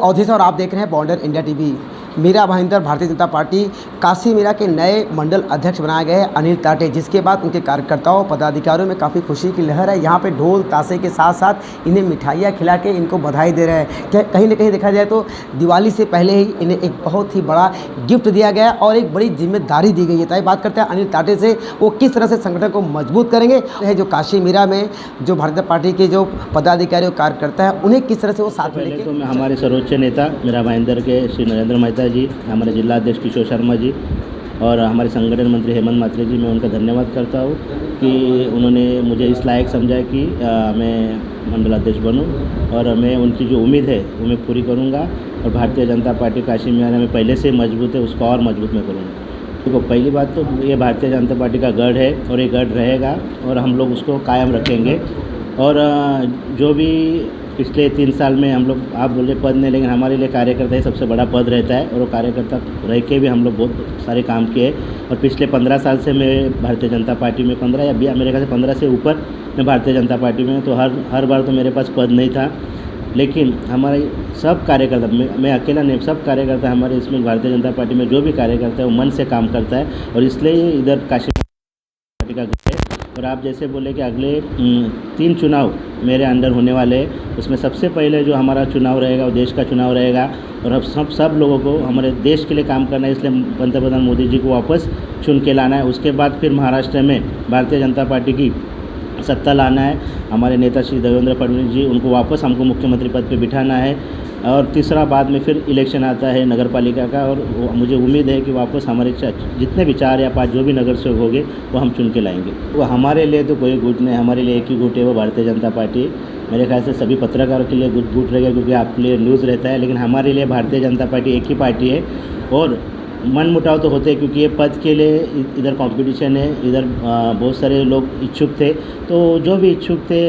अवधि से और आप देख रहे हैं बॉन्डर India TV. Meera Bhayandar Bharatiya Janata party Kashi Meera के नए मंडल अध्यक्ष बनाए गए हैं अनिल ताटे, जिसके बाद उनके कार्यकर्ताओं पदाधिकारियों में काफ़ी खुशी की लहर है। यहाँ पे ढोल ताशे के साथ साथ इन्हें मिठाइयाँ खिला के इनको बधाई दे रहे हैं। क्या कहीं ना कहीं देखा जाए तो दिवाली से पहले ही इन्हें एक बहुत ही बड़ा गिफ्ट दिया गया और एक बड़ी जिम्मेदारी दी गई है। तो बात करते हैं अनिल ताटे से, वो किस तरह से संगठन को मजबूत करेंगे, है जो काशी मीरा में जो भारतीय जनता पार्टी के जो पदाधिकारी और कार्यकर्ता है उन्हें किस तरह से वो साथ में लेके। तो मैं हमारे सर्वोच्च नेता मीरा भाईंदर के श्री नरेंद्र मेहता जी, हमारे जिला अध्यक्ष किशोर शर्मा जी और हमारे संगठन मंत्री हेमंत मात्रे जी, मैं उनका धन्यवाद करता हूँ कि उन्होंने मुझे इस लायक समझा कि मैं मंडल अध्यक्ष बनूँ और मैं उनकी जो उम्मीद है वो मैं पूरी करूँगा। और भारतीय जनता पार्टी काशी मीरा में पहले से मजबूत है, उसको और मजबूत मैं करूँगा। देखो, पहली बात तो ये भारतीय जनता पार्टी का गढ़ है और ये गढ़ रहेगा और हम लोग उसको कायम रखेंगे। और जो भी पिछले 3 साल में हम लोग, आप बोले पद नहीं, लेकिन हमारे लिए कार्यकर्ता ही सबसे बड़ा पद रहता है और वो कार्यकर्ता रह के भी हम लोग बहुत सारे काम किए। और पिछले 15 साल से मैं भारतीय जनता पार्टी में 15 या मेरे ख्याल से 15 से ऊपर मैं भारतीय जनता पार्टी में, तो हर बार तो मेरे पास पद नहीं था, लेकिन हमारे सब कार्यकर्ता, मैं अकेला नहीं, सब कार्यकर्ता हमारे इसमें भारतीय जनता पार्टी में जो भी कार्यकर्ता है वो मन से काम करता है और इसलिए इधर काशी पार्टी का गढ़ है। और आप जैसे बोले कि अगले 3 चुनाव मेरे अंडर होने वाले हैं, उसमें सबसे पहले जो हमारा चुनाव रहेगा वो देश का चुनाव रहेगा और अब सब लोगों को हमारे देश के लिए काम करना है, इसलिए पंतप्रधान मोदी जी को वापस चुन के लाना है। उसके बाद फिर महाराष्ट्र में भारतीय जनता पार्टी की सत्ता लाना है। हमारे नेता श्री देवेंद्र फडणवीस जी, उनको वापस हमको मुख्यमंत्री पद पे बिठाना है। और तीसरा बाद में फिर इलेक्शन आता है नगर पालिका का और मुझे उम्मीद है कि वापस हमारे जितने भी 4 या 5 जो भी नगर सेवक होंगे वो हम चुन के लाएंगे। वो हमारे लिए तो कोई गुट नहीं, हमारे लिए एक ही गुट है, वो भारतीय जनता पार्टी। मेरे ख्याल से सभी पत्रकारों के लिए गुट रहेगा क्योंकि आपके लिए न्यूज़ रहता है, लेकिन हमारे लिए भारतीय जनता पार्टी एक ही पार्टी है। और मन मुटाव तो होते हैं क्योंकि ये पद के लिए इधर कंपटीशन है, इधर बहुत सारे लोग इच्छुक थे, तो जो भी इच्छुक थे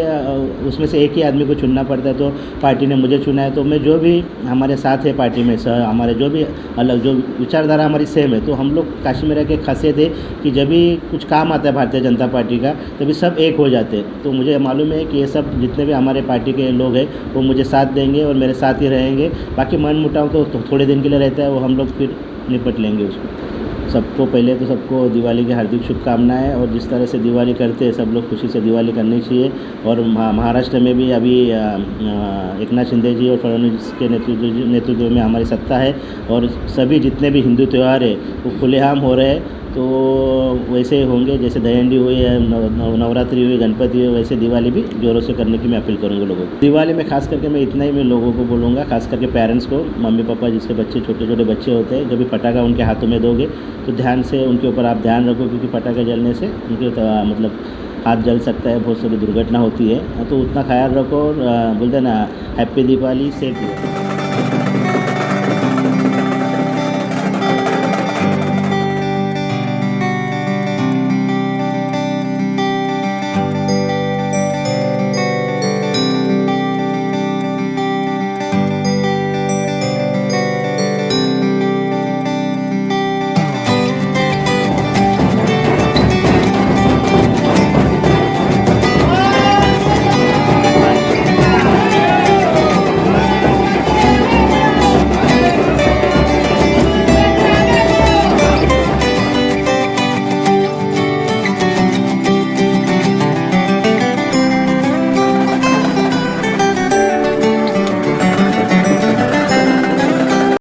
उसमें से एक ही आदमी को चुनना पड़ता है। तो पार्टी ने मुझे चुना है, तो मैं जो भी हमारे साथ है पार्टी में हमारे जो भी अलग जो विचारधारा हमारी सेम है, तो हम लोग काशी मीरा के खासियत है कि जब भी कुछ काम आता है भारतीय जनता पार्टी का तभी सब एक हो जाते हैं। तो मुझे मालूम है कि ये सब जितने भी हमारे पार्टी के लोग हैं वो मुझे साथ देंगे और मेरे साथ ही रहेंगे। बाकी मन मुटाव तो थोड़े दिन के लिए रहता है, वो हम लोग फिर निपट लेंगे उसको। सबको पहले तो सबको दिवाली की हार्दिक शुभकामनाएं। और जिस तरह से दिवाली करते हैं सब लोग खुशी से दिवाली करनी चाहिए। और महाराष्ट्र में भी अभी एकनाथ शिंदे जी और फडणवीस के नेतृत्व में हमारी सत्ता है और सभी जितने भी हिंदू त्यौहार है वो खुलेआम हो रहे हैं। तो वैसे होंगे जैसे दहीहंडी हुई है, नवरात्रि हुई, गणपति हुई, वैसे दिवाली भी जोरों से करने की मैं अपील करूँगा लोगों को। दिवाली में खास करके मैं इतना ही मैं लोगों को बोलूँगा, खास करके पेरेंट्स को, मम्मी पापा जिसके बच्चे छोटे छोटे बच्चे होते हैं, जब भी पटाखा उनके हाथों में दोगे तो ध्यान से उनके ऊपर आप ध्यान रखो क्योंकि पटाखा जलने से उनके मतलब हाथ जल सकता है, बहुत सारी दुर्घटना होती है। तो उतना ख्याल रखो और बोलते हैं ना, हैप्पी दिवाली, सेफ दिवाली।